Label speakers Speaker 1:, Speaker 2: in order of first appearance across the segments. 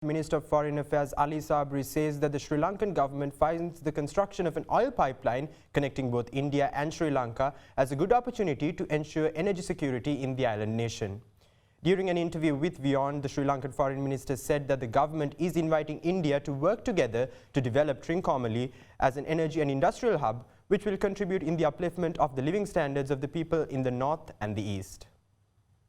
Speaker 1: Minister of Foreign Affairs Ali Sabry says that the Sri Lankan government finds the construction of an oil pipeline connecting both India and Sri Lanka as a good opportunity to ensure energy security in the island nation. During an interview with WION, the Sri Lankan Foreign Minister said that the government is inviting India to work together to develop Trincomalee as an energy and industrial hub, which will contribute in the upliftment of the living standards of the people in the north and the east.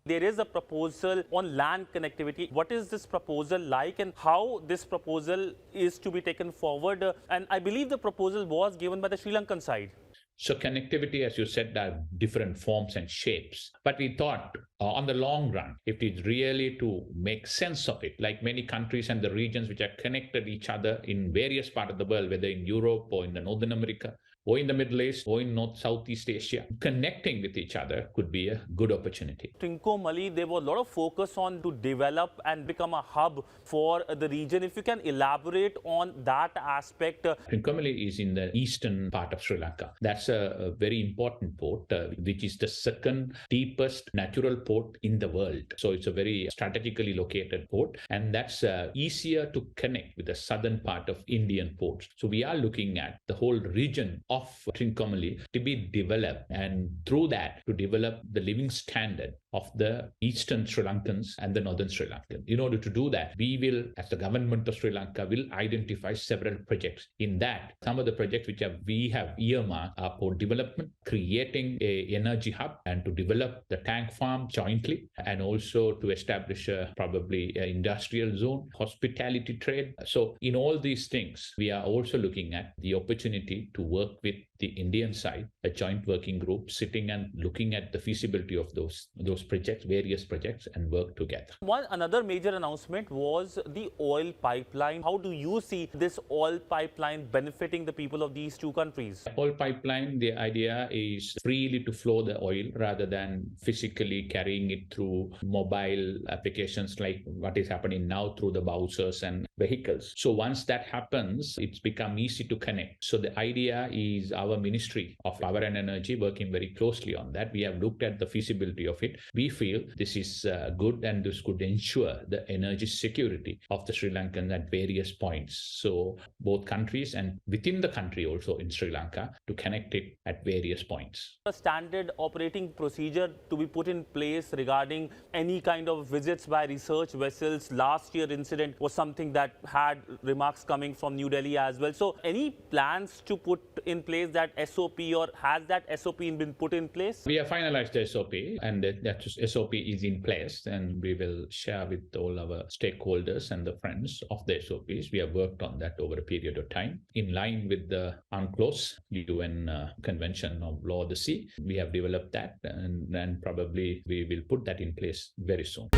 Speaker 2: There is a proposal on land connectivity. What is this proposal like and how this proposal is to be taken forward? And I believe the proposal was given by the Sri Lankan side.
Speaker 3: So connectivity, as you said, are different forms and shapes. But we thought on the long run, if it's really to make sense of it, like many countries and the regions which are connected each other in various parts of the world, whether in Europe or in the Northern America, or in the Middle East, or in Southeast Asia, connecting with each other could be a good opportunity.
Speaker 2: Trincomalee, there was a lot of focus on to develop and become a hub for the region. If you can elaborate on that aspect.
Speaker 3: Trincomalee is in the eastern part of Sri Lanka. That's a very important port, which is the second deepest natural port in the world. So it's a very strategically located port, and that's easier to connect with the southern part of Indian ports. So we are looking at the whole region of Trincomalee to be developed, and through that to develop the living standard of the eastern Sri Lankans and the northern Sri Lankans. In order to do that, we will, as the government of Sri Lanka, will identify several projects. In that, some of the projects which we have earmarked are for development, creating an energy hub, and to develop the tank farm jointly, and also to establish probably an industrial zone, hospitality trade. So in all these things, we are also looking at the opportunity to work with the Indian side, a joint working group sitting and looking at the feasibility of those projects, various projects, and work together.
Speaker 2: Another major announcement was the oil pipeline. How do you see this oil pipeline benefiting the people of these two countries?
Speaker 3: Oil pipeline, the idea is freely to flow the oil rather than physically carrying it through mobile applications like what is happening now through the bowsers and vehicles. So once that happens, it's become easy to connect. So the idea is our Ministry of Power and Energy working very closely on that. We have looked at the feasibility of it. We feel this is good, and this could ensure the energy security of the Sri Lankans at various points. So both countries and within the country also in Sri Lanka to connect it at various points.
Speaker 2: A standard operating procedure to be put in place regarding any kind of visits by research vessels. Last year incident was something that had remarks coming from New Delhi as well. So any plans to put in place that SOP, or has that SOP been put in place?
Speaker 3: We have finalized the SOP, and that SOP is in place, and we will share with all our stakeholders and the friends of the SOPs. We have worked on that over a period of time in line with the UNCLOS, UN Convention of Law of the Sea. We have developed that, and probably we will put that in place very soon.